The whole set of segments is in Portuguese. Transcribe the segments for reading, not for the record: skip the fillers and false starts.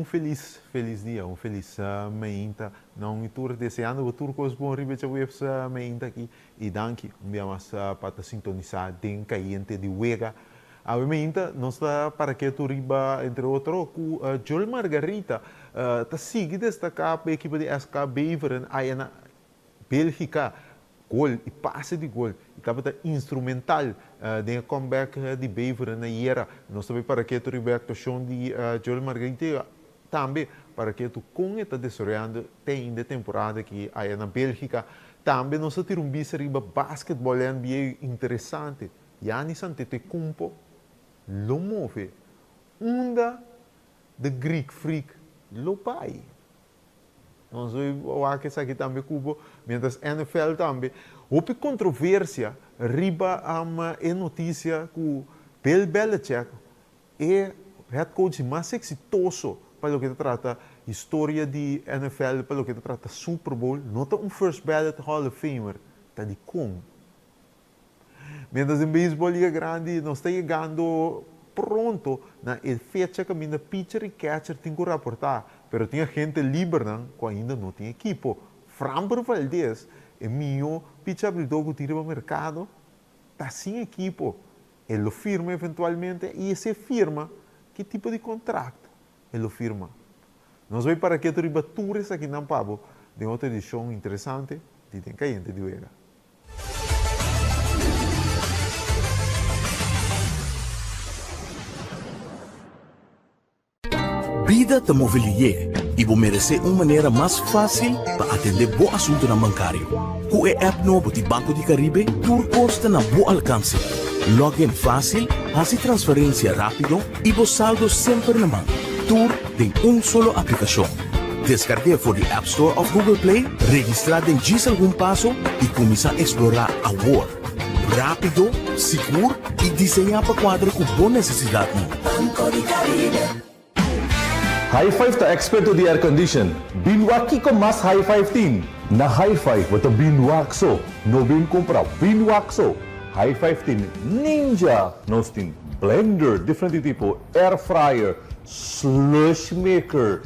feliz dia, feliz meinta. Não me tur deseando o tur cos bom ribe webs meinta aqui e danke dia mais para sintonizar den caiente de wega. A meinta não está para que tu riba entre outro com Joel Margarita tá sigue destacar a equipe de SK Beveren aí na Bélgica gol e passe de gol. Estava instrumental de comeback de Beveren na era. Nós também para que tu riba a actuação de Joel Margarita também para que tu com está desarrollando tem de temporada que aí na Bélgica também nós temos um bicho riba basquetebol NBA interessante. Giannis Antetokounmpo lo move onda de Greek Freak lo pai. Nós vamos que aqui também cubo, mientras NFL também. Houve controvérsia riba é notícia que Bill Belichick é head coach mais exitoso para o que trata história de NFL, para o que trata Super Bowl, não está first ballot Hall of Famer, está de como. Mientras em beisebol liga grande, nós está chegando pronto na fecha que ainda pitcher e catcher tem que raportar, pero tinha gente livre que ainda não tem equipo. Framber Valdez é meu pitcher abridor que tira para o mercado, está sem equipo. Ele firma eventualmente e esse firma que tipo de contrato ele firma. Nós vamos para que tu ribatures aqui na Pabo de outra edição interessante de Tem Caiente de Uega. Vida te mobilier e vou merecer uma maneira mais fácil para atender bom assunto na bancário. Com a app novo de Banco de Caribe, por consta na bom alcance. Login fácil, fazer transferência rápido e vos saldo sempre na mão. Tudo tem solo aplicação. Descargue for the App Store of Google Play, registrar em algum passo e começar a explorar a world. Rápido, seguro e desenhar para quadro com boa necessidade. Banco de Caribe. High Five ta expert to the air condition. Binwaki ko mas High Five team. Na High Five wata binwakso. No bin compra binwakso. High Five team Ninja. Nos team blender, different tipo air fryer, slush maker.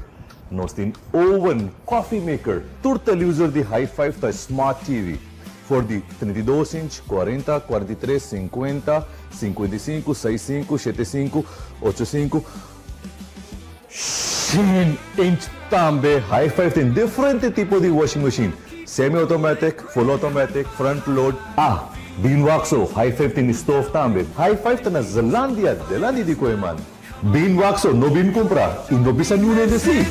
Nos team oven, coffee maker. Tur televisor de High Five ta smart TV. For the 32 inch, 40, 43, 50, 55, 65, 75, 85. 10-inch também. High Five tem diferente tipo de washing machine. Semi-automatic, full automatic, front load. Binwaxo. High Five tem stove também. High Five tá na Zelândia, Delandi di Koeman. Binwaxo, no bin comprar. E no bisa nune de si.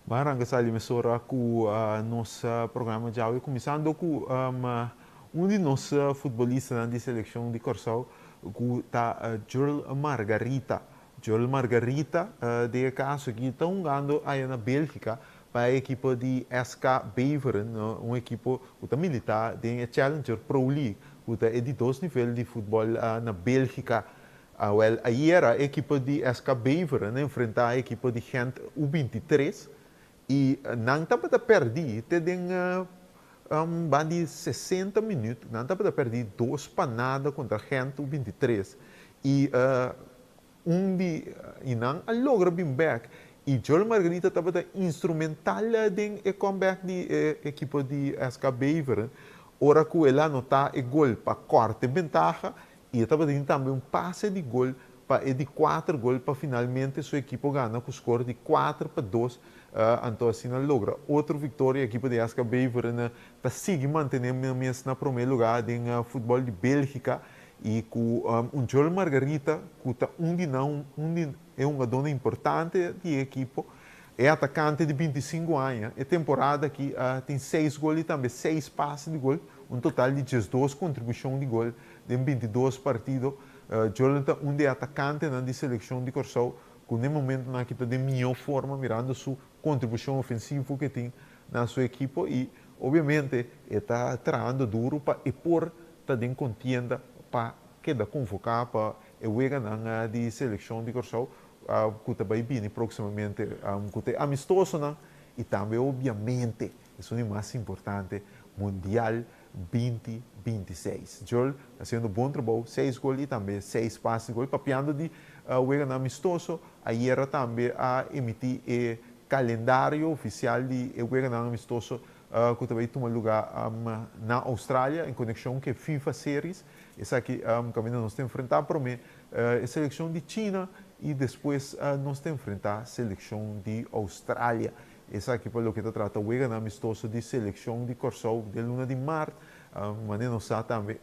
Barang sa emissora com nosso programa de áudio, começando com de nossos futebolistas de seleção de Corsau, que está Joel Margarita. Joel Margarita, de caso que está jogando aí na Bélgica para a equipe de SK Beveren, uma equipe que está militar de Challenger Pro League, que está de dois níveis de futebol na Bélgica. Aí a equipe de SK Beveren enfrentar a equipe de Gent U23 e não estava a perder, tem de 60 minutos, não estava a perder duas panadas contra Gent U23 e não logra bem back. E Joel Margarita estava instrumental em comeback de equipe de SK Beveren. Ora que ela não está gol para corte ventaja e estava tendo também um passe de gol para de 4 gols para finalmente sua equipe ganha com o score de 4-2. Então assim logra outra vitória. A equipe de Asca Beveren está seguindo mantendo mesmo na primeiro lugar em futebol de Bélgica e com Joel Margarita que está é uma dona importante da equipe. É atacante de 25 anos. É temporada que tem 6 gols e também 6 passes de gol. Um total de 12 contribuições de gol em 22 partidos. Jonathan, é atacante na seleção de Corsau, que no momento na que está de melhor forma, mirando sua contribuição ofensiva que tem na sua equipe. E, obviamente, está trabalhando duro para expor, está em contienda para quedar convocado para a na de seleção de Corsau. Que vai vir proximamente que amistoso e também obviamente isso é o mais importante Mundial 2026. Joel está fazendo bom trabalho, 6 gols e também 6 passes de gol, papiando de o amistoso. Aí era também a emitir o calendário oficial de o amistoso que também toma lugar na Austrália em conexão com a FIFA Series. Essa aqui caminho nós temos enfrentar para mim a seleção de China e depois nós temos enfrentar a seleção de Austrália. Essa aqui para o que está tratando o amistoso de seleção de Corsau de luna de março, mas nós também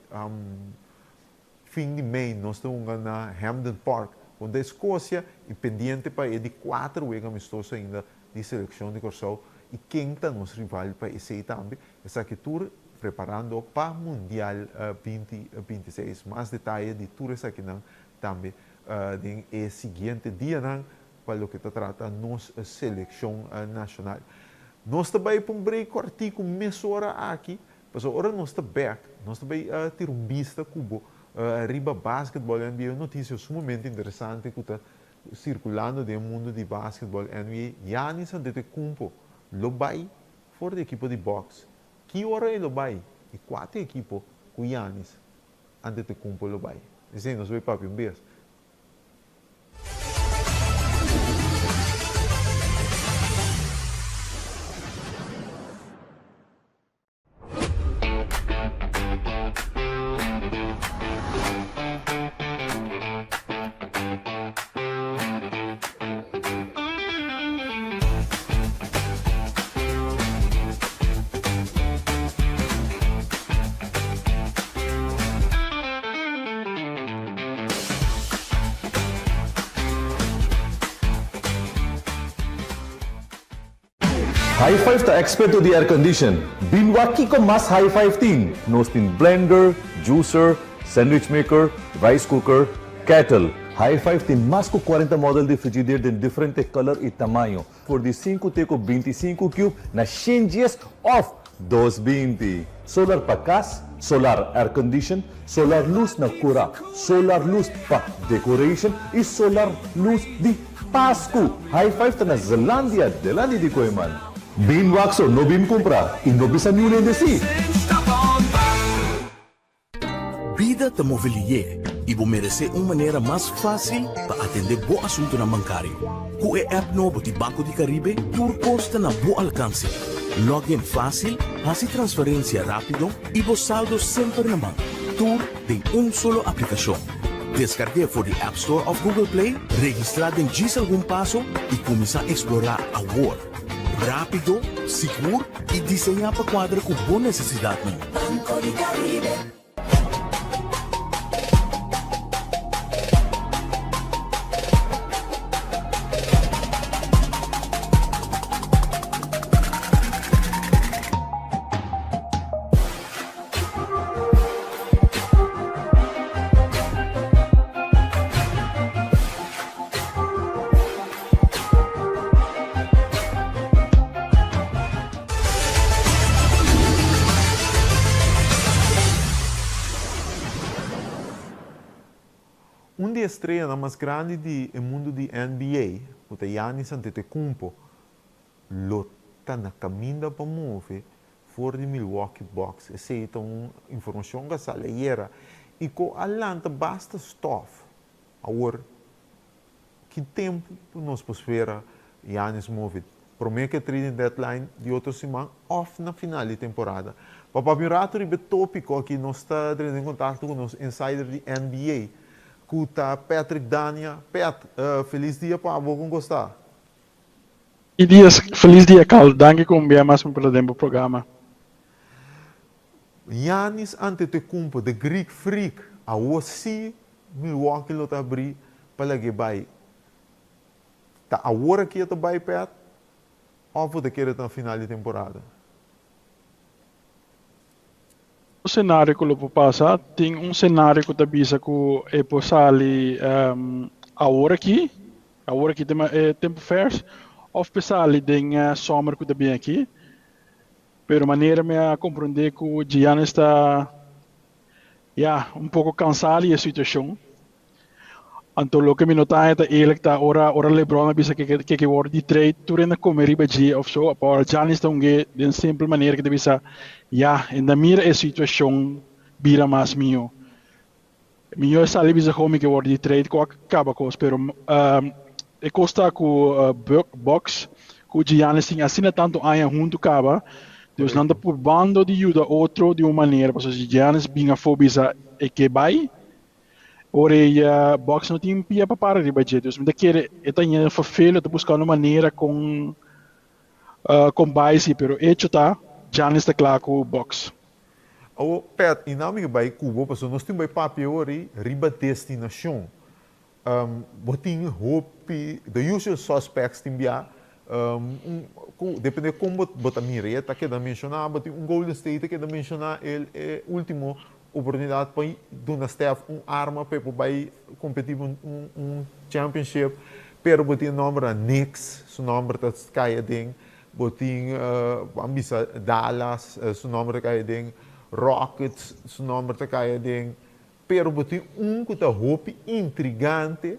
fim de mês nós estamos na Hampden Park, onde a Escócia e pendente para de 4 amistosos ainda de seleção de Corsau e quem está nosso rival para esse também. Essa aqui tour preparando para o Mundial 2026. Mais detalhes de tudo isso aqui também no seguinte dia para o que está tratando nossa seleção nacional. Nós também para um break artigo meia hora aqui, mas agora nós estamos back, nós também ter vista cubo riba basquetebol NBA, notícias sumamente interessantes que está circulando no mundo de basquetebol NBA. Giannis Antetokounmpo lobai for a equipe de boxe. Que hora ele vai? E 4 equipes com Giannis Antetokounmpo lobai. Dizem, nós vamos para um beijo. High five the expert to the air condition. Binwaki ko mas high five tin. Nos tin blender, juicer, sandwich maker, rice cooker, kettle. High five tin mas ko 40 model de frigidaire de diferente color e tamanho. Por de 5 teco 25 cube na changes of 220. Solar pa cas, solar air condition, solar luz na cura, solar luz pa decoration e solar luz de Pasko. High five ta na Zelandia, Delandi di Koeman. Bean Waxo, no bean compra, e no bisa nyo si. Vida te mobilier e vou merecer uma maneira mais fácil para atender bom assunto na bancário. Com o app novo de Banco de Caribe, por costa na bom alcance. Login fácil, faz transferência rápido e vos saldo sempre na mão. Tudo em solo aplicação. Descargue for the App Store of Google Play, registrar em algum passo e começar a explorar a world. Rápido, seguro e desenhar para quadra com boa necessidade. Banco de Caribe. De estreia mais grande do mundo de NBA, o Giannis Antetokounmpo, está na caminho para mover fora de Milwaukee Bucks. Essa é uma informação que se leia. E com Atlanta basta stuff. Agora, que tempo nós podemos ver Giannis mover? Prometo que a trading deadline de outra semana, off na final de temporada. Para o rato de tópico aqui, nós estamos em contato com os insiders de NBA. Kuta Patrick Dania. Pat, feliz dia para você gostar. E dias, feliz dia, Carl. Danke com bem mais pelo tempo programa. Yanis ante te kumpo de Greek Freak. A você Milwaukee lot abrir para que vai. Tá a hora que eu vai Pat. Ou você quer na final de temporada? O cenário que eu vou passar tem cenário que também é possível a hora aqui tem tempo first, ou pensar tem summer que também aqui, pero maneira me a compreender que o Giannis está pouco cansado da situação. Então, o que me nota é que ele está ora LeBron bisa que wordt die trade toen in de comerie of zo, maar Giannis dan de simpele manier que bisa en da mira a situação bira mais mio. Mio sali bisa como que wordt die trade com acaba com, pero e costa com box com Giannis tem assim tanto aia junto acaba. Dus não por bando de ajuda outro de uma maneira, porque Giannis binga fobisa e que vai. Ora, box não tem pia para parar de budget. Dus met keer het aan je vervelen te buscar uma maneira com base, pero hecho tá, Giannis está claro com o box. O Pat, e não me vai Cuba, porque nós temos papi ori riba destinação. Botin hope, the usual suspects tem bia. Depende como botar mireta que da mencionar, botin Golden State que da mencionar ele último oportunidade para dar staff arma para poder competir championship, pero botin nome Knicks, seu nome está caia ding, botin ambisa Dallas, seu nome está caia ding, Rockets, seu nome está caia ding, pero botin que está hope intrigante,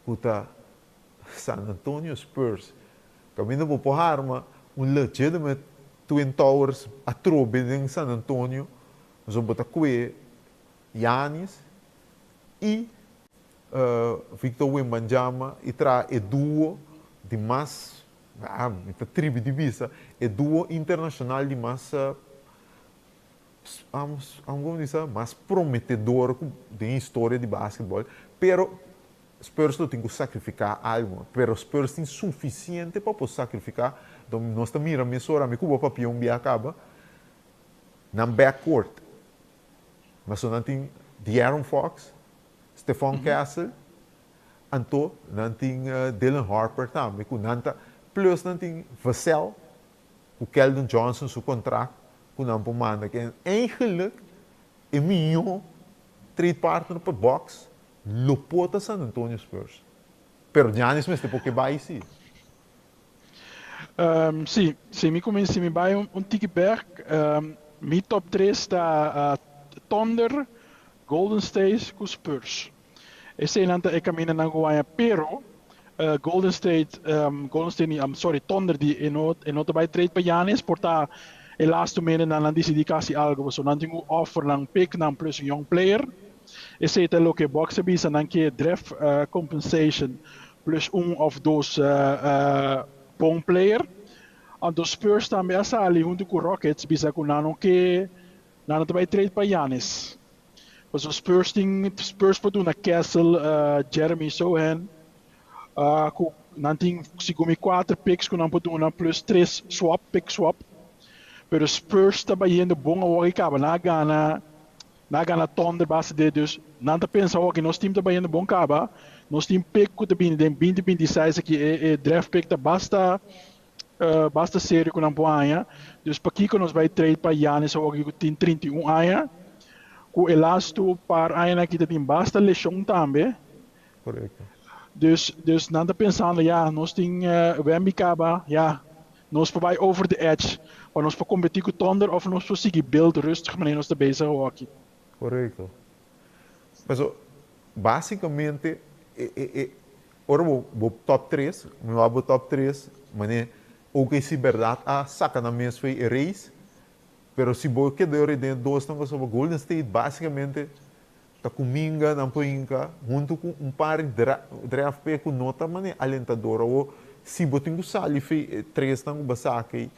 que está San Antonio Spurs. Caminho para a arma legitimate Twin Towers a trobe em San Antonio. Nós vamos botar Giannis e Victor Wembanyama e traz o duo de mais tribo de vista, o duo internacional de mais vamos dizer, mais prometedor da história de basquetebol, pero Spurs não tem que sacrificar algo, pero Spurs tem suficiente para poder sacrificar. Então nós estamos mirando a mesma hora, me cuba para pião acaba na backcourt. Mas não tem De'Aaron Fox, Stephon Castle, Anto, não tem Dylan Harper também, plus não tem Vassell, o Keldon Johnson, seu contrato, com não manda que eigenlijk é melhor trade partner para box, lopota San Antonio Spurs. Pero Giannis mesmo porque vai sim. Sim, me começa me vai tique back. Mi top 3 está Thunder, Golden State com Spurs. Esse é o caminho na Goiânia, pero Golden State, Thunder die não vai trade para Giannis, porta el last minute não decidi quase algo, so não tenho offer ng pick ng plus young player. Esse é o que boxe bisa ng que draft compensation plus of those bom player. En de Spurs também a sali junto com Rockets bisa com não que não vai trade para Giannis. Mas os Spurs por na Castle, Jeremy Sohan, não tem se come 4 picks com não por plus 3 pick swap. Pero Spurs também indo bom ao que acaba na gana Thunder base de dus não tá pensando que nós time também indo bom acaba. Nós time pick com também tem 2026 aqui é draft pick tá basta sério com a Boaia. Dus para aqui que nós vai trade para Giannis ou que tem 31 anos. Com o elasto para anos aqui tem basta lesão também. Correto. Dus não está pensando nós tem Wembanyama, nós vai over the edge. Para nós para competir com o Thunder ou nós para seguir build rustig maar nós está bezig aqui. Correto. Mas basicamente ora o top 3, o top 3, mas ook se verdade a saca na mesa foi Reis, pero se boa que deu dentro dos estão sobre Golden State basicamente tá comigo na poinca junto com par de draft pick com nota mané alentadora ou se botem o sali foi 3 estão basacai,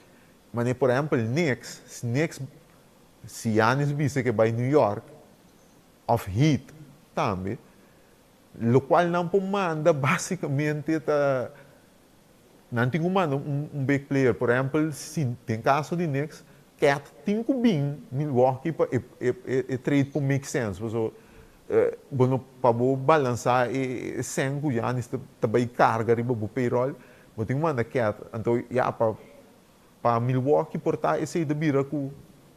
mas por exemplo Knicks se Giannis visse que vai New York of Heat também, o qual não manda basicamente não tem um big player. Por exemplo, se tem caso de Knicks, Cat tem que vir Milwaukee para trade para make sense. Bueno, para balançar e sem que já também carga riba o payroll, mas tem manda Cat. Então, já para Milwaukee portar esse de bira que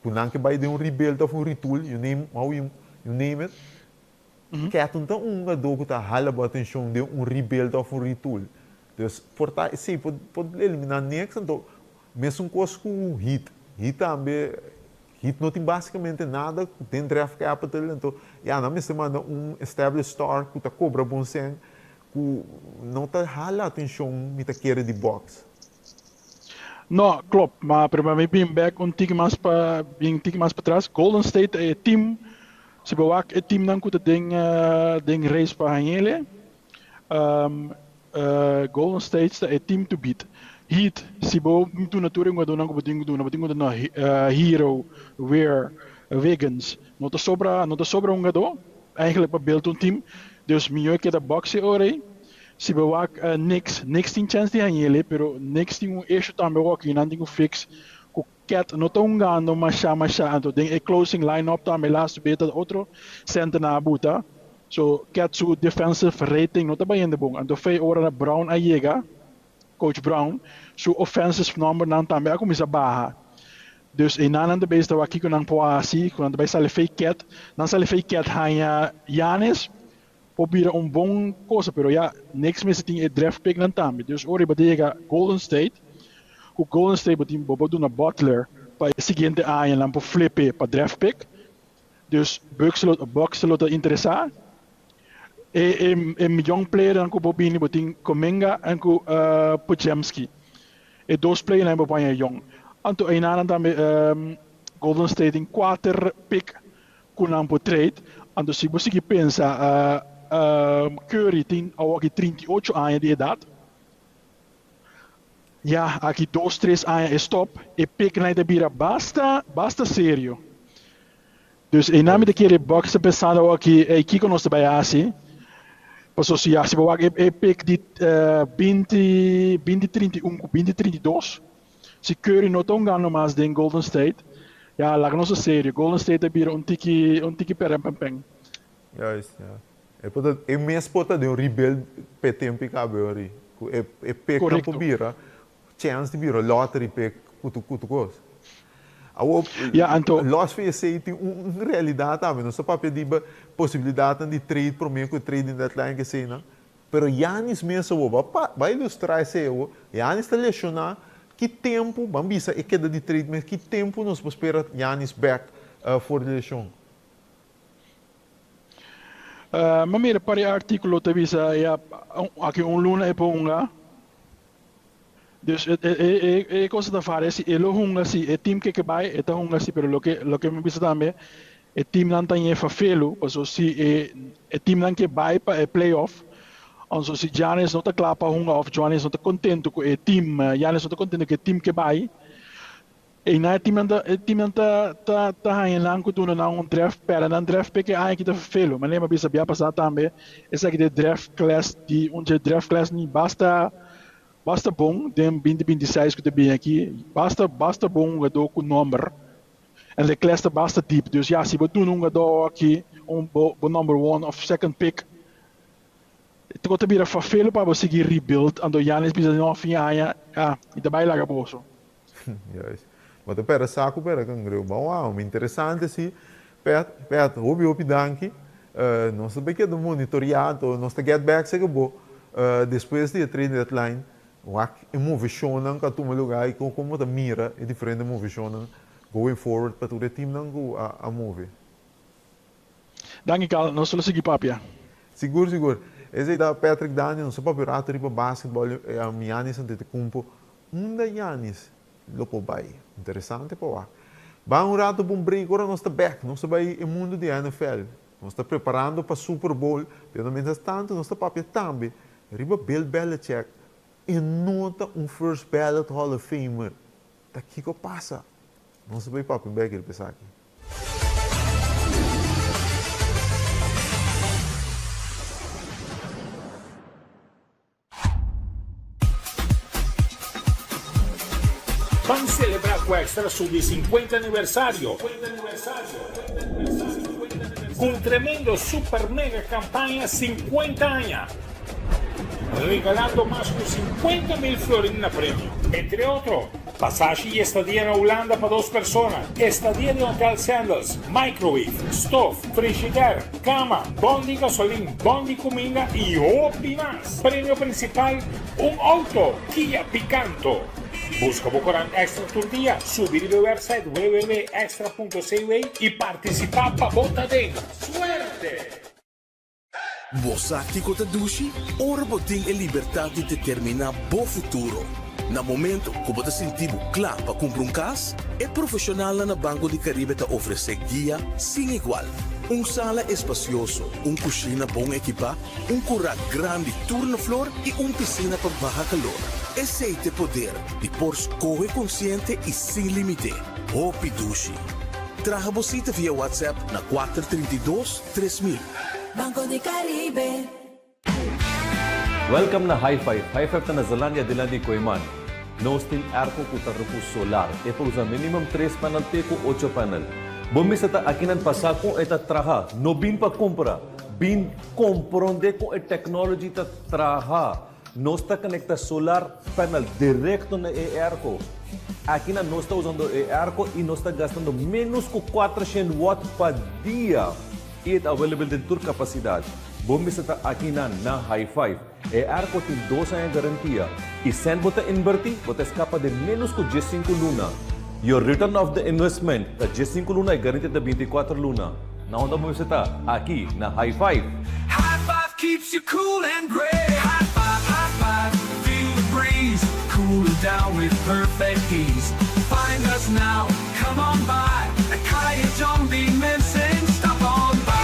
não que vai de rebuild of retool, you name it. Cat então jogador que está halando a atenção de rebuild of retool. Então, portar esse pode eliminar Knicks, então mesmo coisa com o Heat também. Heat não tem basicamente nada, tem draft capital, então, na mesma semana, established star que cobra bom sen, que não está hala atenção, me querer de box. Não, klopt, maar para mim bem back tique mais para trás. Golden State é team, se bewak é team não que tem race para ele. Golden State é team to beat. Heat, se bo tu natura não beting na Hero, Wear, Wiggins, não tá sobra jogador, eigenlijk para build team. Dus melhor que da boxe ore. Se bewak Knicks tem chance de ganhar, pero Knicks tem issue também aqui, não tem fix. O Cat não tá ganhando mas então tem closing lineup também lá subeta outro center na buta. So Cat su defensive rating não tá bem ainda bom. Então foi hora na Brown a chega. Coach Brown, su offensive number não também a começar barra. Dus in nanan de beste aqui com não poasi, quando vai sair fake cat hanya Giannis, probeer bom coisa, pero ja niks meer tem e draft pick não também. Dus ori badega Golden State, o Golden State botim bobo na Butler para o seguinte ano não para flipper para draft pick. Dus Bucks lo te interessar. Young player ang ko bobini boting Kuminga ang ko Podziemski. Dois player na bobanya young. Anto ay nanan tambe Golden State in 4 pick kunang po trade. Anto si bosigi pensa Curry tem aqui 38 anos de idade. Ja, aqui 2-3 anos é stop. E pick na bira basta sério. Dus em nome daquele box pensando aqui que nós trabalhamos. Passo se bawa pick di 2032. Se Curry não tão ganhando mais den Golden State, ja, lá nossa série. Golden State é bira tiki perampeng. Ja. É mesmo pota de rebuild tempo que cabe é pick campo bira, chance de bira lottery pick kutu coisa. Los VC tem uma realidade também, não só para pedir possibilidade de trade para mim com trade deadline que sei, não. Pero Giannis mesmo vai ilustrar isso, Giannis está lesionar que tempo, vamos ver, é queda de trade, mas que tempo nós vamos esperar Giannis back for the lesão. Mas mira, para o artigo te visa aqui luna é ponga. Dus coisa da fare si elo hunga si e team que vai eta hunga si pero lo que me bisa também e team não tem fafelo, paso si e team não que vai para playoff. Also si Giannis não tá clapa hunga of Giannis não tá contento com e team Giannis não tá contento com o team que vai. E na team não tá hanging lang ko tuno na draft para na draft pick ai que tá fafelo, mas lembra bisa bia passar também essa aqui de draft class de onde draft class ni basta bom, tem 2026 que tem aqui, basta bom um jogador com número, e a classe basta deep, dus ja, se você um jogador aqui, number 1 of second pick, tu pode vir a fazer para você seguir rebuild, ando Giannis bisa não afinha, e também lá gaboso. Yes. Mas pera saco pera cangreu, bom, interessante sim, perto, hobby danke, nós também que do monitorado, nós get back se acabou, depois de trade deadline. O movição não que toma lugar e como a mira é diferente da movição going forward para todo o time não a move. Danke Carl, nós vamos seguir papia. Seguro. Esse é da Patrick Daniel, só para virar para basquetebol é a Giannis Antetokounmpo, da Giannis lopo vai. Interessante para lá. Vai rato para break agora nós está back, nós está vai no mundo de NFL. Nós está preparando para Super Bowl, pelo menos tanto nós está papia também. Riba Bill Belichick e nota first ballot Hall of Famer. Daqui que passa. Não se vai para o Becker pensar aqui. churrasco extra su di 50 aniversario. Un tremendo super mega campaña 50 años. Regalando más de 50,000 florines na premio. Entre otros, pasaje y estadía en Holanda para 2 personas, estadía de Hotel Sandals, microwave, stove, frigider, cama, bondi gasolina, bondi comida y OPI más. Premio principal, un auto, Kia Picanto. Busca Bocorán Extra tu día, subir el website www.extra.cv y participar para botadinha. ¡Suerte! Bosaki ko tadushi, ora boting e liberdade de determinar bo futuro. Na momento, ko bota sentido claro para comprar um cas, é profissional na Banco de Caribe te oferece guia sem igual. Sala espacioso, cozinha bom equipa, curral grande turno flor e piscina para baja calor. Esse é o poder de por escolher consciente e sem limite. Hopi Dushi. Traga você via WhatsApp na 432-3000. Banco de Caribe. Welcome na High Five. High Five na Zelândia de Koiman. Nós temos arco com tarrupo solar. É por usar minimum 3 panel teco 8 panel. Bumi sa ta akinan pasako eta traha. No bin pa compra. Bin compronde com a technology ta traha. Nós está conecta solar panel direto na arco. Aqui nós está usando arco e nós está gastando menos que 400 watts por dia. E é available de toda capacidade. Bom, está aqui na High Five. Arco tem 2 anos de garantia. E sem você invertir, você escapa de menos que 15 luna. Your return of the investment, da 15 luna é garantia de 24 luna. Na onda você está aqui na High Five. High Five keeps you cool and great. High five, feel the breeze. Cool down with perfect ease. Find us now, come on by. Kaya Jong the Mensen, stop on by.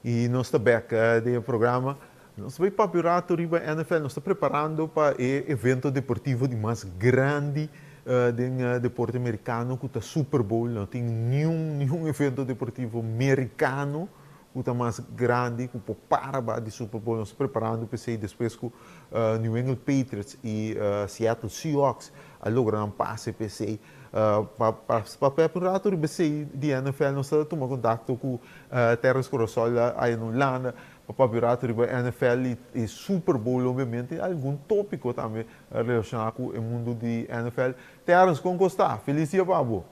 E nós estamos back do programa. Nós vamos para o Pirato Riba NFL. Nós estamos preparando para o evento deportivo de mais grande do deporte americano, que é o Super Bowl. Não tem nenhum evento deportivo americano que é mais grande, que para de Super Bowl. Nós estamos preparando para ser depois com New England Patriots e Seattle Seahawks a lograr um passe para ser para o Pirato Riba de NFL. Nós estamos tomando contato com Terras Corosol aí na Holanda. Para o Pirato Riba NFL e Super Bowl, obviamente, algum tópico também relacionado com o mundo de NFL. Terence, como está? Feliz dia, Pablo.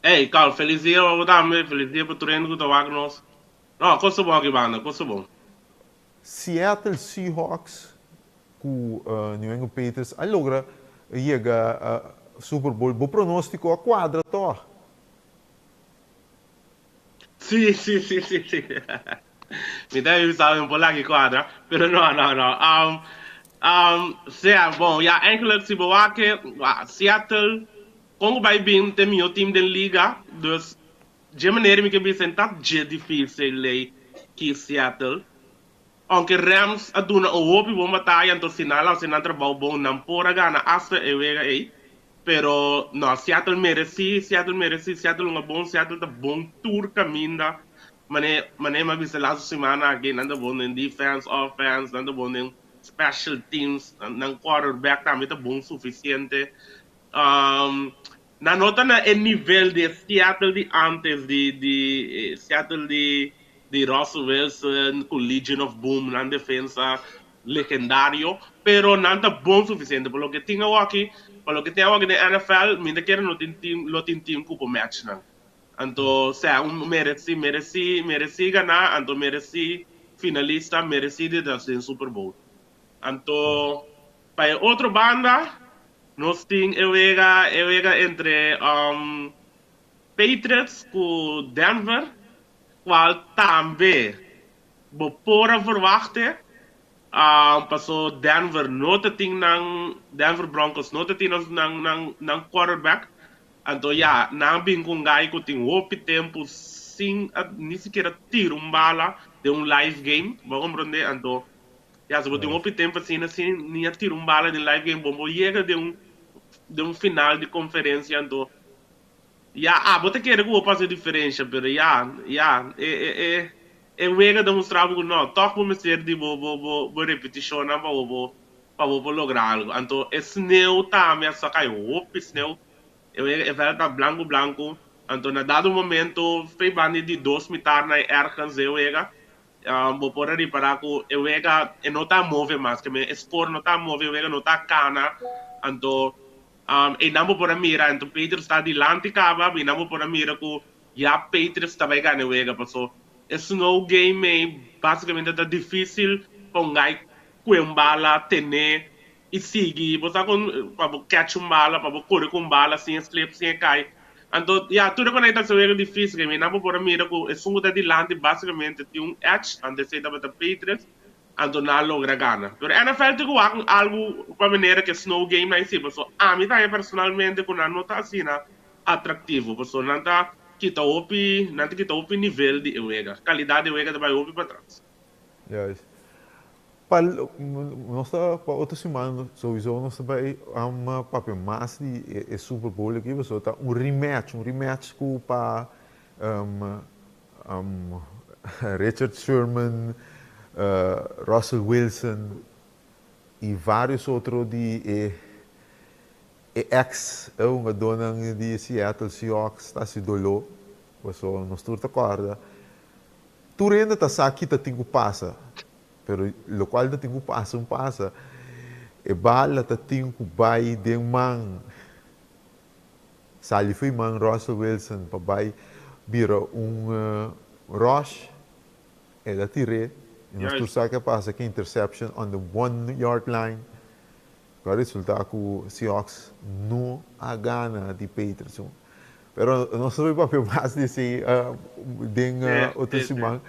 Ei, Carl, feliz dia para também, feliz dia para o treino que estou aqui nós. Não, coisa boa aqui, banda, coisa boa. Seattle Seahawks com New England Patriots, a logra chega a Super Bowl, o pronóstico a quadra, tá? Sim. Me deve saber um pouco aqui quadra, mas não. Bom, eigenlijk se boa que Seattle como vai bem tem meu time da liga, dus de maneira que me senta é difícil ler que Seattle. Aunque Rams aduna o hopi bom batalha então final ao final trabalho bom não pora gana asta e vega aí. Pero no, Seattle merece um bom Seattle tá bom tour caminho. Mané mas lá semana aqui nanda bom em defense, offense, nanda bom em special teams, nang quarterback também tá bom suficiente. na nota na el nível de Seattle de antes, Seattle de Russell Wilson, com Legion of Boom, na defesa legendário, pero não está bom o suficiente. Por lo que tenho aqui, por lo que tenho aqui na NFL, me quer não tem time com o match, não. Então, mereci ganhar, então mereci finalista, mereci de Super Bowl. Então, para outra banda, nós temos eu entre Patriots com Denver, qual também vou pôr verwachten. Passou Denver Denver Broncos não tem nang quarterback. Então, não bem com guy que tem pouco tempo sem nem sequer tirar bala de live game, vamos compreender? Então, se você tem pouco tempo assim, nem tirar bala de live game, vamos chegar de final de conferência, então, você quer que eu faça diferença, mas eu vou demonstrar que não, toque vamos ser de repetição, para lograr algo. Então, Snell também só caiu, Snell. Eu tá branco. Então, na dado momento, foi banido de 2 metros na ergens, vou poder reparar que eu não está movendo mais, que meu espor não está movendo, eu não está cana. Então, e não vou poder mirar, então, Peter está delante, e não vou poder mirar que Peter está vai ganhar, porque esse no game, basicamente, está difícil para um guy com bala, ter e seguir, para catch bala, para correr com bala, sem slip, sem cair. Então, tudo que está sendo difícil, que não por mira que é de delante, basicamente, tem edge, antes de ser Patriots, então não logra ganhar. Mas a NFL tem algo para maneira que snow game não é assim, a mim também personalmente, que não está assim, atrativo, porque não está quita o nível de uega, qualidade de uega vai para trás. Yes. Para outra semana, sowieso, nós vai uma papel mais de Super Bowl aqui, você tá rematch com para Richard Sherman, Russell Wilson e vários outros de uma dona de Seattle Seahawks está se dolou, você não está acorda. Tu ainda está aqui, tá tingo passa. Pero lo qual da tingu passa e bala ta tingu bai de man sali foi man Russell Wilson pa bai bira rush e da tire e nós tu sabe que passa que interception on the 1 yard line agora resulta que Seahawks não a gana de Patriots pero nós sabemos papel mais de se outra semana.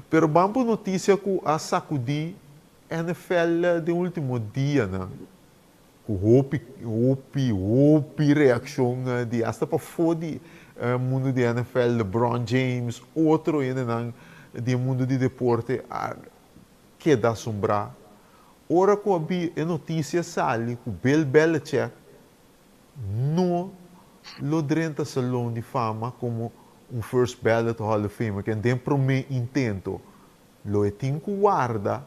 Pero vamos notícia que a sacudi NFL de último dia, né? Com hope reação de hasta para fora mundo de NFL, LeBron James, outro ainda de mundo de deporte que dá sombra. Ora que a notícia sai que Bill Belichick não lo drenta salão de fama como first ballot Hall of Fame, que tem para mim intento, lo tem que guarda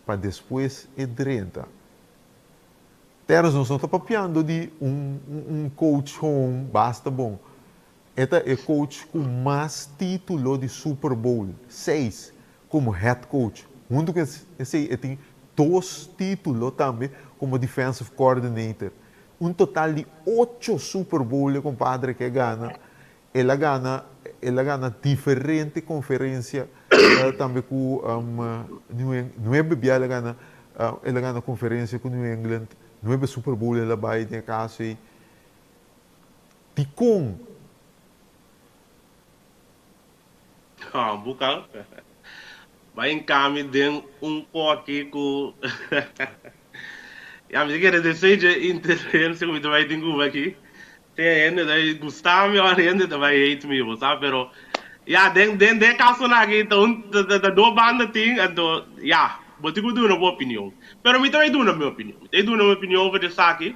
para depois drenta. Terras não estão papiando de coach home, basta bom. Este é coach com mais título de Super Bowl, 6, como head coach. Junto com esse, tem 2 títulos também como defensive coordinator. Total de 8 Super Bowl, compadre, que ganha. Ela gana diferente conferência também com ela gana conferência com New England, 9 Super Bowl ela vai de caso e Ticon. Bukan. Vai em caminho de aqui com me quer dizer interferência muito vai ter aqui. Tem ainda gostar me ainda vai hate me, sabe? Pero de caso na aqui então da do banda tem então vou te dar uma opinião. Pero me também dou a minha opinião. Me dou uma opinião sobre isso aqui.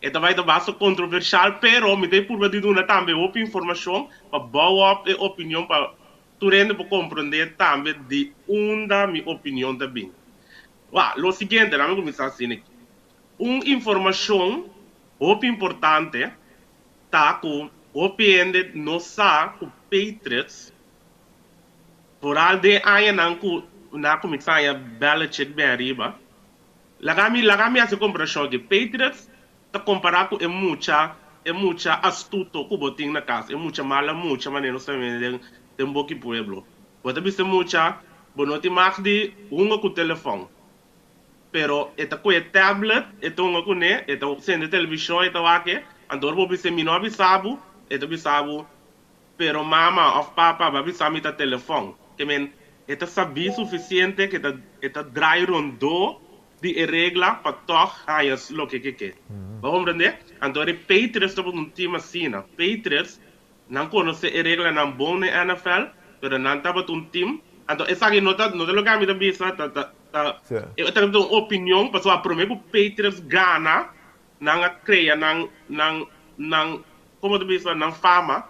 E também é bastante controversial, pero me dei por de dar também outra informação para boa opinião para tu rende para compreender também de onde minha opinião também. O seguinte, vamos começar assim aqui. Uma informação muito importante tá com opende no sa com Patriots por alde aya na comiçaia Belichick bem arriba lagami essa comparação que Patriots tá comparar com é mucha astuto que botin na casa é mucha maneira também de um pouco pueblo bota bisa mucha bonoti magdi unga com telefone pero esta com tablet esta unga com né esta sende televisão esta wake andor bo bisa minobi sabu esta bisabu pero mama of papa ba bisa mita telefone que men esta sabi suficiente que esta drai rondo di regla para toch hayas lo que vamos aprender então Patriots tá um time assim na Patriots não conhece a regla não bom na NFL pero não tá um time então essa aqui não tá lo que a mim tá bisa eu tenho uma opinião para só prometo Patriots gana não cria não como tu bisa não fama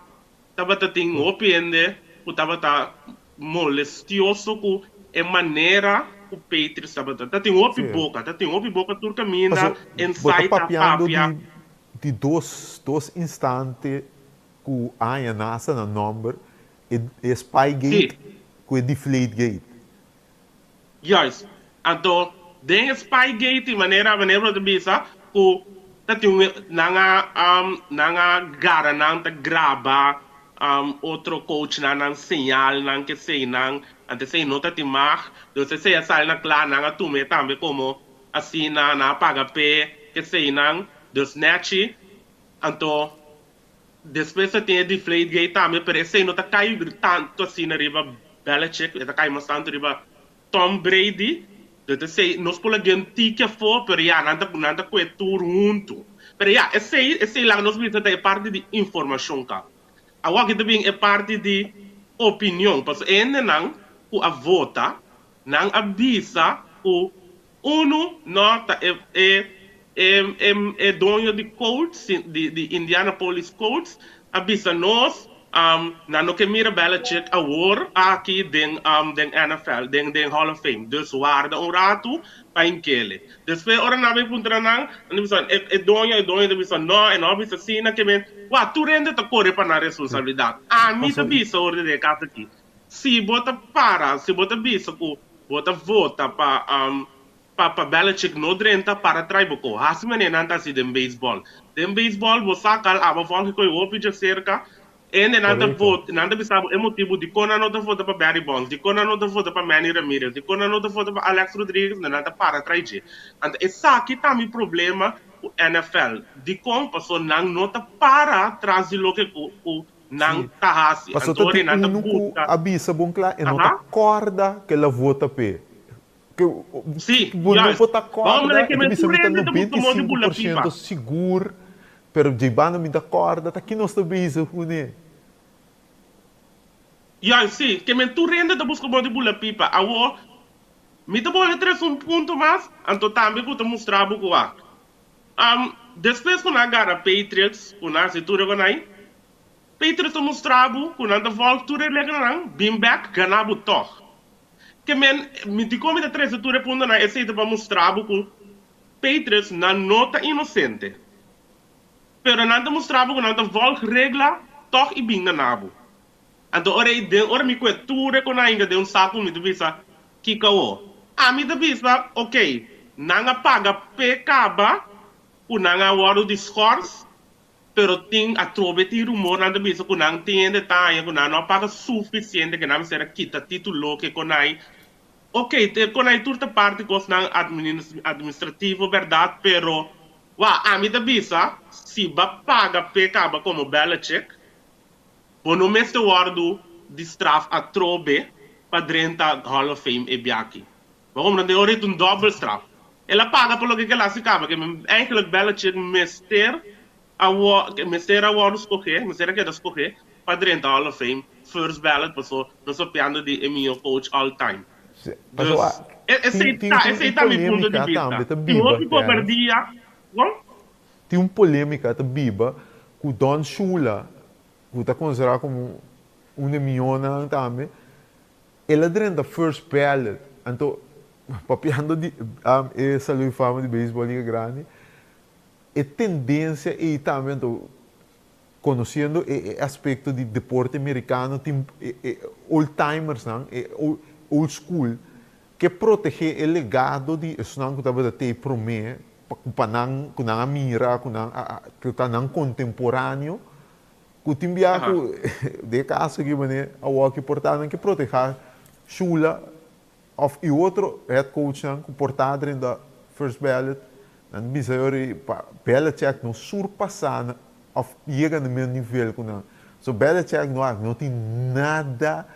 tava tem opinião o tava molestioso com a maneira o Patriots tá tem outra boca turca mina inside a papia de dois instantes que a nasa na number é Spygate com é Deflategate. Yes. Então, den Spygate maneira de bisa ku tá tem nanga gara nang ta graba outro coach nang señal nang que sei nang antes sei nota te mag então sei a sal na clá nang tu me também como assim na paga p que sei nang dos snatchy então depois tem Deflategate também pero sei nota cai tanto assim na riba Belichick eta cai bastante riba Tom Brady então sei nós por alguém tica for pero já nada com tour junto pero já esse lá nós vimos é parte de informação cá agora que também é parte de opinião porque ainda não o a vota não avisa o uno nota é dono de Colts de Indianapolis Colts avisa nós na no que mira Belichick award aqui den NFL den Hall of Fame dus waarde um rato para inquele depois ora na vez punta nang é dono de bisa no e não bisa sina que men wa tu rende ta corre para na responsabilidade a mim ta bisa orde de casa aqui se bota bisa ku bota vota para Belichick no drenta para traibuco hasmene nanta si den baseball você saca a volta que eu vou cerca ene nada voto nada bisabo emotivo de kona nota voto para Barry Bonds de kona nota voto para Manny Ramirez de kona nota voto para Alex Rodrigues nada para traje então essa aqui tá meu problema o NFL de como passou não nota para trazer lo que o não tá assim então tem nunca avisa bom claro e nota corda que ela vota pe que sim não vota corda que me surpreende do 95% seguro pero de banda me dá corda tá aqui nós também isso né sim que me tu rende da busca de bula pipa awo me te pode trazer ponto mais então também vou te mostrar buco depois quando agarra Patriots quando a setura com aí Patriots te mostrava quando anda volta tu relega bim back ganabo toch que me te come de trazer setura ponto na esse te para mostrar buco Patriots na nota inocente pero nada mostrava que nada volta regla toch e bem ganabo então ora me coetura com ainda de saco me devisa kikao me devisa ok nanga paga pecaba o nanga waro de scores pero tem a trove rumor nada devisa com nang tem detalhe com não paga suficiente que não será quita título que com aí ok com aí turta parte com nang administrativo verdade pero a mim devisa se paga pecaba como Belichick no mês de guardo de straf a trobe para dentro Hall of Fame e biaki. Waarom dan de een double straf? Ela paga pelo que ela se acaba, que eigenlijk Belichick mister award escolher para dentro Hall of Fame, first ballot, pessoa, não sou piando de Emilio coach all time. Esse tá meu ponto de vista. Tem outra covardia. Tem polêmica da Biba com Don Shula que está considerado como uma miona também, ela dentro da first ballot, então, papiando de essa lei fama de beisebol liga grande, é tendência e também então conhecendo o aspecto de deporte americano, tem old-timers, old school, que protege o legado de isso que estava até para mim, para não mira, que está não contemporâneo, que tem de caso que mané a walk portado que proteger chula of e outro head coach que portado em da first ballot, não bisayori Belichick não surpassar of chega no mesmo nível que não. So Belichick não tem nada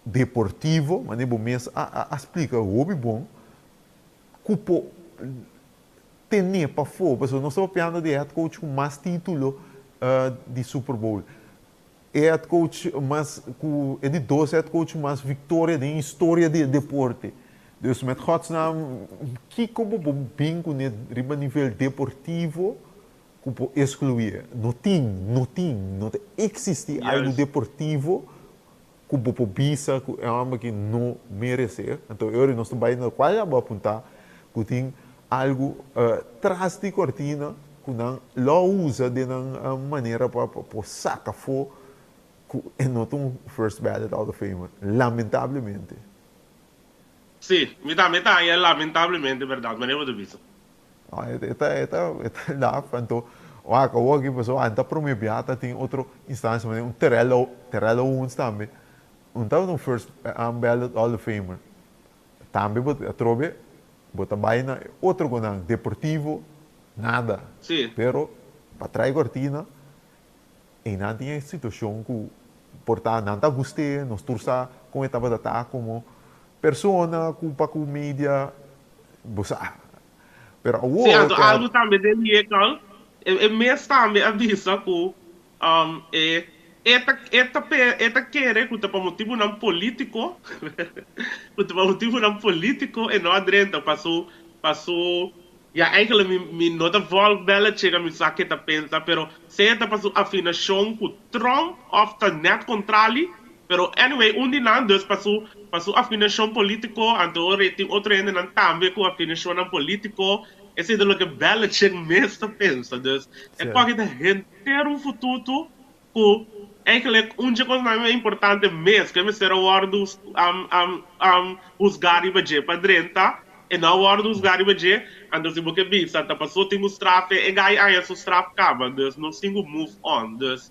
deportivo, mas nem mês explica o hobby bom, cupo tem para fora, porque nós estamos falando de head coach com mais título de Super Bowl. Head coach mais é de 12 head coach mais vitória de história de deporte. Dus met Gods naam, que como bem com nível deportivo, como excluir. Não existe algo deportivo como pobisa, é algo que não merece. Então, eu não estou bem no qual eu vou apontar que tem algo traz de cortina que não usa de uma maneira para sacar fora que é não um first ballot Hall of Famer, lamentavelmente. Sí, é lamentavelmente verdade, mas eu vou dizer. Lá, então, o que passou, anta promebiata tem outra instância, mas terreno uns também. Um first ballot Hall of Famer. Também trobe, bota baina outro conang deportivo, nada. Sim. Pero para trair cortina, e não tinha situação que portar não tá gostei, nos tursa com etapa da tá como persona, culpa com mídia, bosa. Pero o certo, algo também dele é mesmo também avisa que esta querer que por motivo não político, por motivo não político e não adrenta passou ja eigenlijk mi nota vol bellen chega mi saque ta pensa pero se esta passou afinação com Trump of the net contrali pero anyway não dus passou afinação político antore tem outro ainda não também com afinação político esse é do que bellen chega mesmo pensa dus é porque da gente ter futuro que eigenlijk dia coisa mais importante mesmo que me será o ordem os gari baje padrenta e na hora dos garibaje, então se você pensa, tá passou tem os trafes e gai aí os trafes acaba, dus não singo move on, dus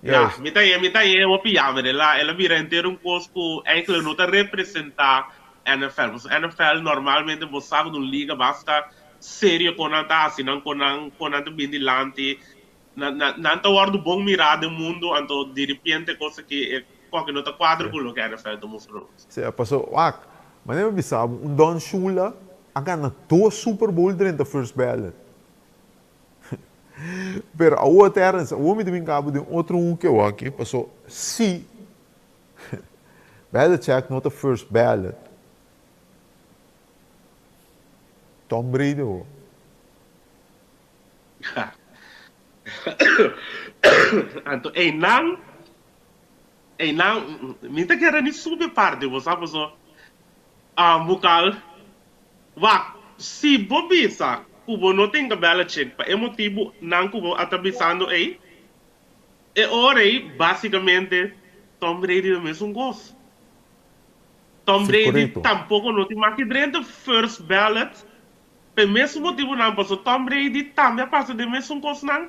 ja, me tá aí o piama ela vira inteiro coisa que eigenlijk não tá representar NFL, porque NFL normalmente você sabe numa liga basta sério com a assim, não com a bem dilante, não tá hora do bom mirar do mundo, então de repente coisa que qualquer nota quadro com o que a NFL tá mostrando. Sim, passou, mas eu me sabe, Don Shula ganha 2 Super Bowl dentro da first ballot. Pero a outra era, o homem de cabo de outro que eu aqui passou, se Belichick not the first ballot, Tom Brady. Então, minta que era nem super parte, você sabe só. Vocal, se bobisa, cubo não tem cabela check, para motivo não cubo atabisando aí, e ora aí, basicamente, Tom Brady não é um gosto. Tom Brady tampouco não tem mais que dentro first ballot, pelo mesmo motivo não passou, Tom Brady também passa de mesmo gosto não,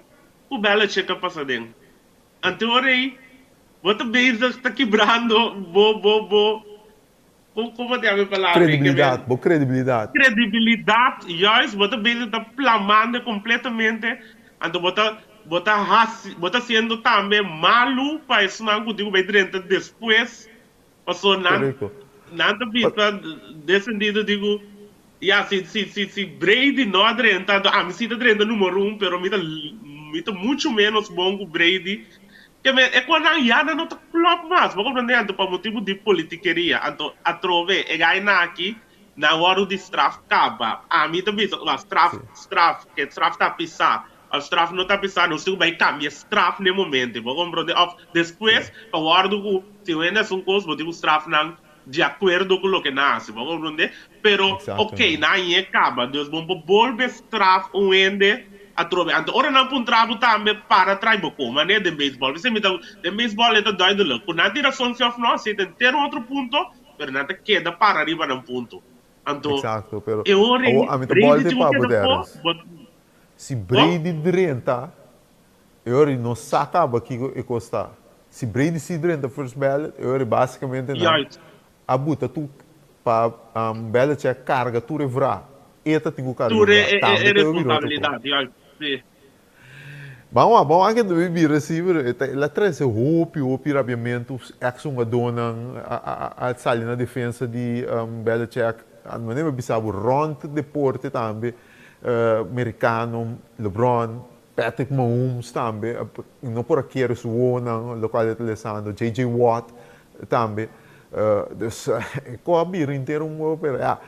o ballot check passa dentro. Então ora aí, você bem está quebrando, como tem a palavra? Credibilidade. Credibilidade, juist, você bem está plamando completamente, então você sendo também malo para isso não que digo bem dentro depois, passou não precisa descendido digo, se Brady não adrenta, me sinto adrenta número 1, pero me tá muito menos bom que Brady. É quando a Iana não está claro mais, vou compreender, por motivo de politiqueria, então, a trove, aqui, na hora de straf acaba, mim também, straf, que straf está a pisar, o straf não está a pisar, não sei como cambia straf no momento, vou compreender, depois, a hora do, se eu ainda sou coisa, vou dizer straf não, de acordo com o que nasce, vou compreender, pero, ok, na acaba, Deus, vamos volver straf, ainda, a trove. Anto ora não pun trabo também para traibo como, né, de beisebol. Você me dá, de beisebol é duidelijk. Por não tirar som self não, se tem ter outro ponto, pero não te queda para arriba num ponto. Anto, Exacto, pero e ora, a mim bola de papo deras. Se Brady drenta, eu não sacava que eu costar. Se Brady se drenta first ballot, eu basicamente não. A buta tu para Belichick carga tu revrar. Eta tinha o cargo. Tu é responsabilidade, sim. Vamos aqui do bebê receiver, ela traz o hopi rabiamento, action a dona a sair na defesa de Belichick, a maneira bisabo Ron deporte também, americano, LeBron, Patrick Mahomes também, não por aqui era o não, local de televisão, J.J. Watt também, dus com a bira inteira opera,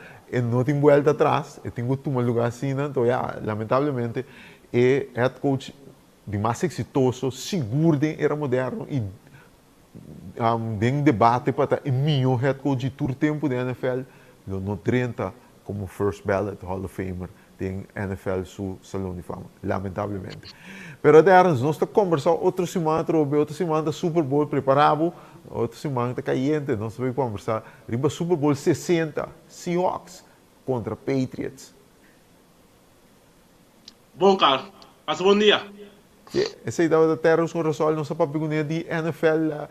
não tem volta atrás, tenho que tomar lugar assim, então lamentavelmente é head coach de mais exitoso, seguro de era moderno e tem debate para o melhor head coach de todo tempo da NFL, não 30 como first ballot Hall of Famer tem NFL seu salão de fama, lamentavelmente. Pero nós estamos conversando outra semana Super Bowl preparado, outra semana está caliente, nós vamos conversar riba Super Bowl 60, Seahawks contra Patriots. Bom, Carlos, passa bom dia. Essa ideia da terra, os corações, não se pode pegar de NFL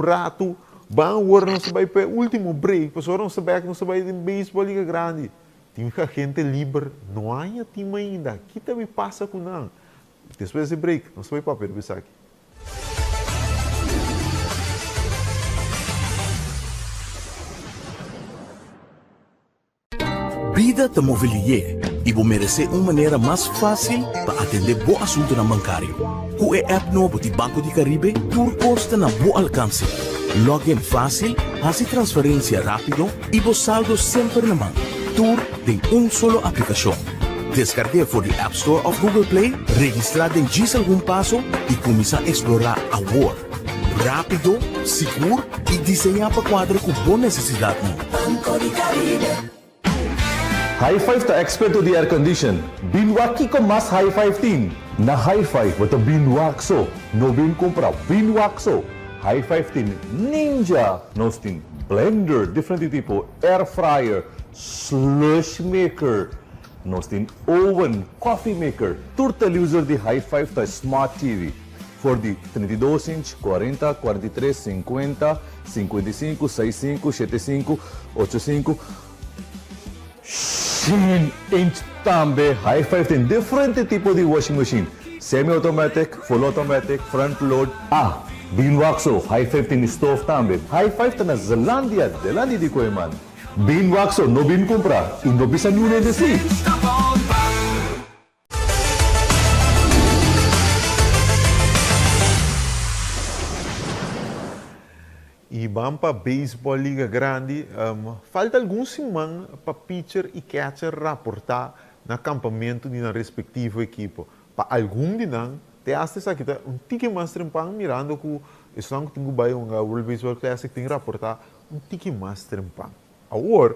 rato, agora não se vai para o último break, porque agora não se vai de beisebol liga grande. Tem gente livre, não há time ainda. O que também passa com não? Depois desse break, não se vai para o aqui. Vida te mobilier e vou merecer uma maneira mais fácil para atender bom assunto na bancário. Com o app novo de Banco de Caribe, por custa na bom alcance. Login fácil, faz transferência rápido e vos saldo sempre na mão. Tudo em solo aplicação. Descargue por the App Store of Google Play, registrar em diz algum passo e começar a explorar a world. Rápido, seguro e desenhar para quadro com boa necessidade. Banco de Caribe. High Five ta expert to the air condition. Binwaki ko mas High Five tin. Na High Five wata binwakso. No bin compra binwakso. High Five tin Ninja. Nos tin blender, different tipo, air fryer, slush maker. Nos tin oven, coffee maker. Tur televisor de High Five ta smart TV. For the 32 inch, 40, 43, 50, 55, 65, 75, 85. 10-inch também. High Five tem diferente tipo de washing machine. Semi-automatic, full automatic, front load. Binwaxo. High Five tem stove também. High Five tá na Zelândia di ko man. Binwaxo, no bin comprar. E no bisa nune de si. Stop on by. E vamos para beisebol liga grande. Falta alguns semanas para pitcher e catcher raportar no acampamento de na respectiva equipe. Para algum de nós, te achas aqui tique mais trempang mirando que estão que tinha vai World Baseball Classic tem raportar tique mais trempang. Agora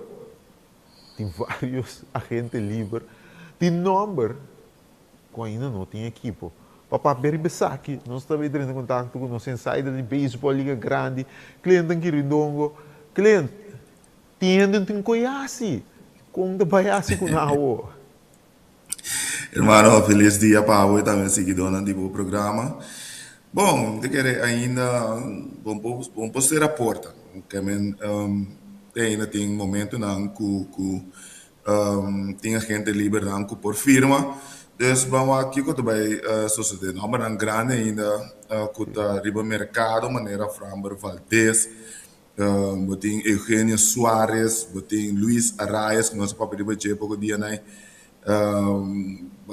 tem vários agentes livres, tem número que ainda não tem equipe. Papá Beribesaki, nós estamos entrando em contato com nosso insider de beisebol liga grande, cliente aqui Rindongo, cliente, tem conhece, como de baiasi com nao. Hermano, feliz dia para você também, seguidor do programa. Bom, eu quero ainda, vamos ter a porta, que ainda tem momento que tem gente livre por firma. Dus vamos aqui que vai suceder. Não é grande ainda que está riba mercado, maneira Framber Valdez, tem Eugenio Suárez, tem Luis Arraes, que nós papel riba de pouco dia né,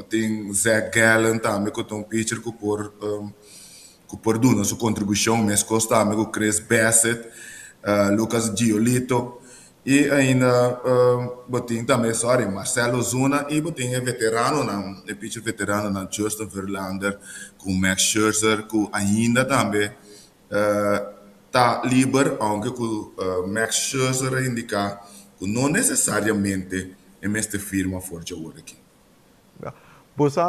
tem Zach Gallen também que tem um pitcher que por duna sua contribuição, mas costa também com Chris Bassett, Lucas Giolito. E ainda botem também Marcelo Zuna e botem veterano o pitcher veterano Justin Verlander com Max Scherzer que ainda também está livre, aunque Max Scherzer indica que não necessariamente é esta firma for jogar aqui. Você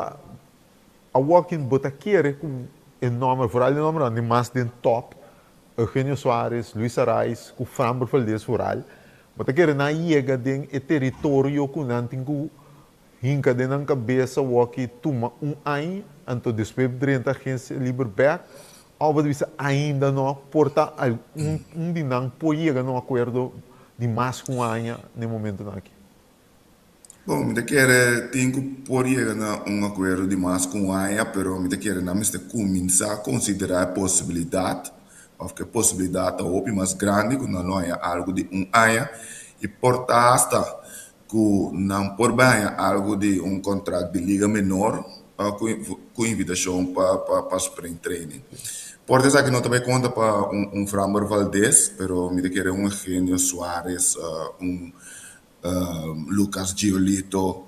a walking bota querer com enorme, vooral enorme, de mais de top, Eugenio Soares, Luis Arraes, com Framber Valdez vooral, bota querer na chega de território com nanting com hinca de na cabeça walking toma ano, anto depois de a agência Liberback, ou você ainda não porta dinam poiega no acordo de mais com ano no momento aqui. Bom, me quer tenho que por chegar a acordo de mais com a AIA, pero me quer na mista começar a considerar a possibilidade, ou que a possibilidade é o mais grande, quando não é algo de AIA, e portar hasta que não por bem algo de contrato de liga menor, com invitação para spring training. Por isso aqui não também conta para Framber Valdez, pero me quer Eugenio Soares, Lucas Giolito,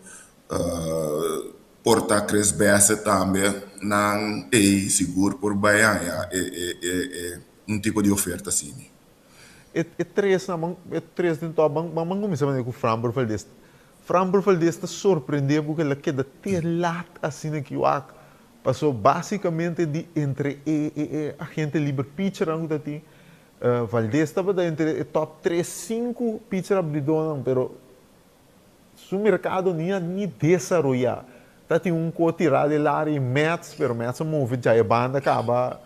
Porta Cres Bessa também, não é seguro por Bahia, é tipo de oferta assim. Três dentro vamos começar com o Framber Valdez. Framber Valdez está surpreendendo porque ele queda ter lat assim que o ac passou basicamente de entre a gente livre pitcher angu tati Valdez estava entre top 3 5 pitcher abridona, pero su mercado nem desenvolver. Tati tirado de área Mets, pero Mets move já a banda acaba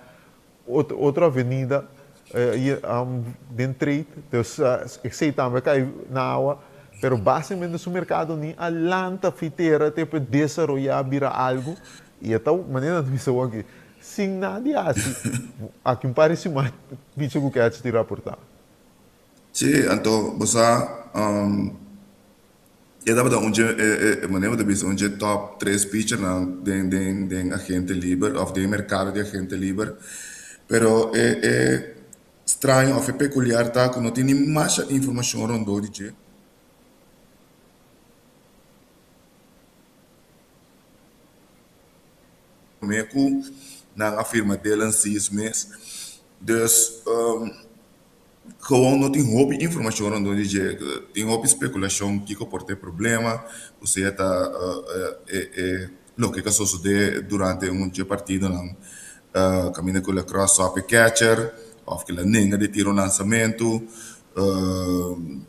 outra avenida dentro então sei também cai na água, pero basicamente su mercado nem alanta fiteira tipo desenvolver vira algo e então maneira de visão aqui sem nada assim aqui parece mais bicho que quer te rapportar. Sim, então você eu dava maneira de visão onde top 3 pitcher de agente livre ou de mercado de agente livre, pero é estranho ou é peculiar tá que não tem mais informação rondou de meio na afirma dele em 6 meses, dus gewoon não tem hobby informação rondou de tem hobby especulação que pode ter problema, você está lo que sucede durante partido não caminha com o cross-up catcher ou que a ninga de tiro lançamento,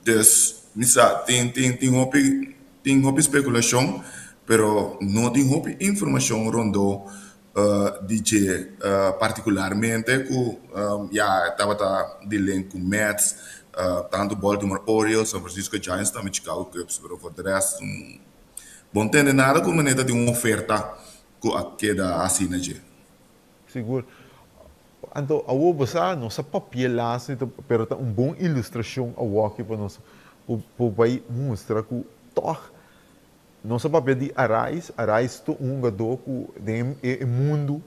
dus tem hobby especulação, pero não tem hobby informação rondou DJ particularmente que já estava de link com Mets, tanto Baltimore Orioles, San Francisco Giants, também Chicago Cubs, pero por resto não entende nada com maneira de uma oferta que da assina de. Seguro. Então, a você não se papel lá, pero uma boa ilustração a walk para nós, para mostrar que toch não se papel de Arraes é jogador que mundo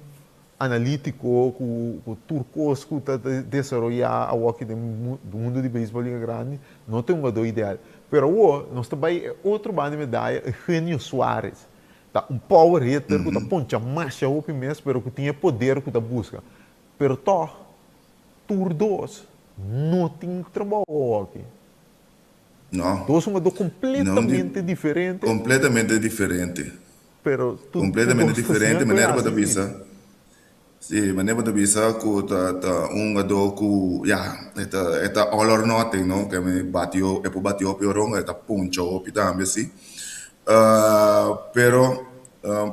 analítico, que turcos que está desenvolver a walk do mundo de beisebol liga grande, não tem jogador ideal. Pero nós também outro bando de medalha, Eugenio Soares, tá power hitter que está poncha marcha open mesmo, pero que tinha poder que está busca. Pero toch, tour 2 não tem trabalho aqui. Não. Dois são completamente diferentes. Completamente diferente. Pero completamente diferente, maneira de visa. Sim, maneira de visa que jogador que está all or nothing, não? Que me bateu piorong, está puncho também assim. Pero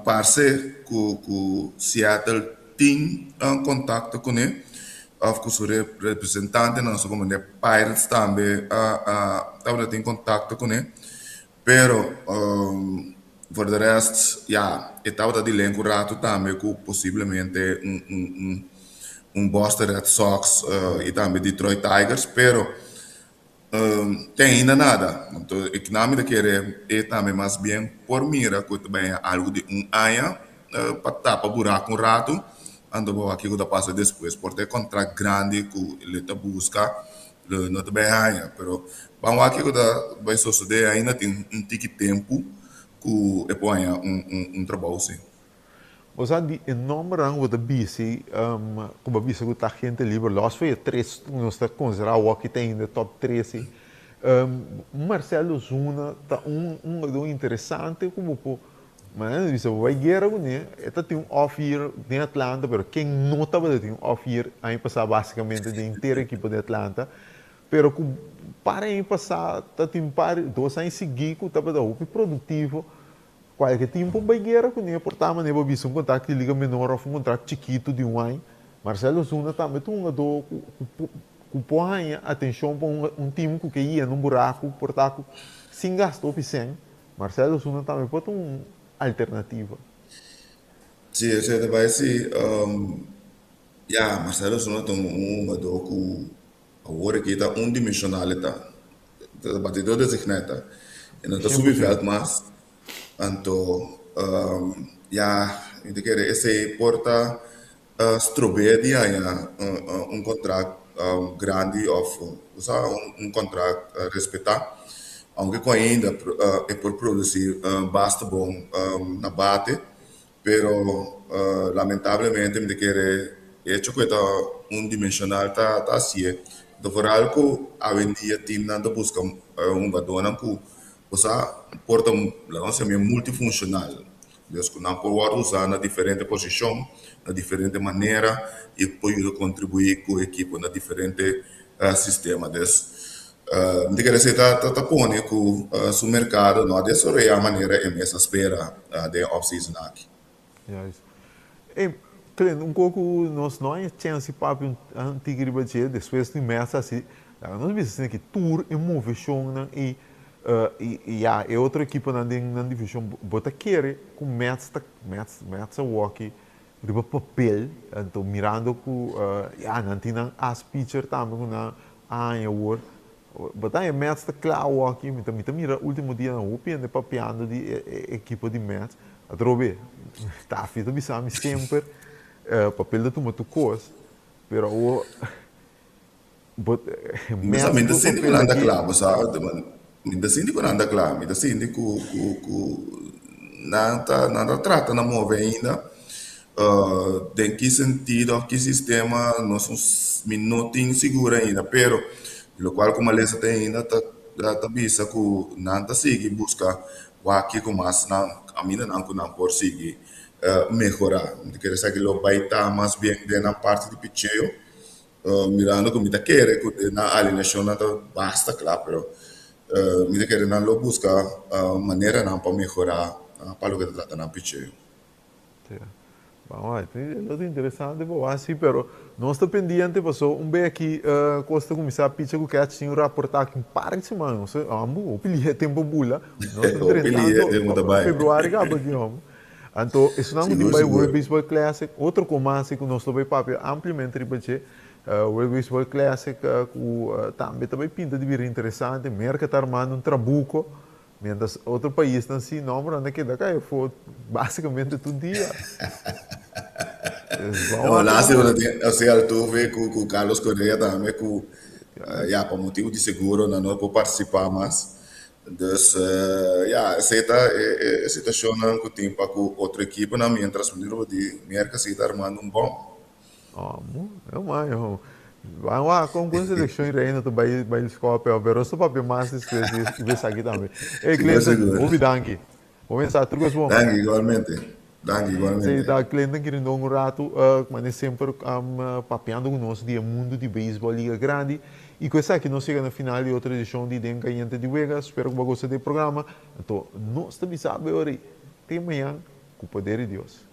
parece que Seattle tem contato com ele. Of com o representante, não só como de Pirates também, estava em contato com ele, pero por de resto, estava de elenco rato também com possivelmente Boston Red Sox e também Detroit Tigers, pero tem ainda nada. Então, economia que também mais bem por mira que também algo de aia para tapar buraco rato. Ando aqui que passa depois, por ter contrato grande que ele está busca, não está bem ainda, pero vamos aqui que vai suceder ainda tem tique tempo que é põe trabalho sim. Você de enorme rango de BC, como BC que está gente livre, nós foi 3, nós está considerado o que tem no top 13. Marcelo Zuna está jogador interessante como Mas isso vai guerra com ele. Esta tem off year em Atlanta, mas quem nota que tem off year aí passar basicamente de inteira equipa de Atlanta, pero para aí passar tá tem par 2 anos seguidos que tá para o produtivo. Qualquer tempo vai guerra com ele, portanto, né, vai um contrato de liga menor ou um contrato chiquito de um ano. Marcelo Zuna também tem um do que põe atenção para time que ia num buraco, portanto, sem gastar o sem. Marcelo Zuna também pode uma alternativa. Sim, você vai se Marcelo Zuna tem um do que agora que está dimensionalidade, tá batidor designado, e não está subveld mas então eu quero esse porta Strobedia contrato grande of contrato respeitar aunque ainda é por produzir basta bom na bate pero lamentavelmente me quer hecho que está dimensional tá assim do algo a vendia team nando busca badona que porta multifuncional. Dus que não pode usar na diferente posição, na diferente maneira e pode contribuir com a equipe na diferente sistema. Dus, de que você tá pondo com o mercado, não dessa é a maneira em essa espera de off-season aqui. Um pouco nós não temos papo antigo de budget, depois de mês assim, nós vimos que tour e movição e outra equipa na divisão bota querer com mets a walkie de papel então mirando com não tinha as picture também na award bota é mets tá claro walkie me mira último dia na UPN de papiando de equipa de mets a trobe tá fita bisami sempre papel de tomate cos pero o mas a mente sempre anda claro sabe me sinto anda claro, me sinto que nada trata na move ainda. Em que sentido, que sistema, nós não temos seguro ainda, pero lo qual como a lei tem ainda tá visa que nada sigue busca o aqui com mais a mim não por seguir melhorar. Quer dizer que lo vai estar mais bem na parte de picheo, mirando como está quer que na alineação nada basta claro, pero me quer não lo busca maneira não para melhorar para o que trata na picheo. Bom, é interessante, assim, pero nós estamos pendentes, passou bem aqui, costa começar a pichar com que tinha reportar aqui em par de semana, não sei, o pilha tempo bula, nós estamos treinando, februário acaba aqui, então, isso não é muito bem, o World Baseball Classic, outro comando que nós estamos papel ampliamente ribache, World Baseball Classic, também pinta de vir interessante, merca está armando trabuco, mientras outro país está assim, não, mas que daqui foi basicamente todo dia. Lá se alto vê com o Carlos Correa também com por motivo de seguro não pode participar mais. Dus aceita a situação que tem para com outra equipe, na mientras o de merca se está armando bom. Vamos lá, com seleção ainda tu vai escolar pero só para mais específico que vai aqui também. Cleiton, ouvi danke. Vamos pensar tudo bom. Danke igualmente. Sei da Cleiton que não um rato, mas sempre papeando conosco dia mundo de beisebol liga grande e com essa aqui nós chegamos na final de outra edição de Den Caliente de Vegas. Espero que você gostem do programa. Então, nós também sabemos hoje tem manhã com o poder de Deus.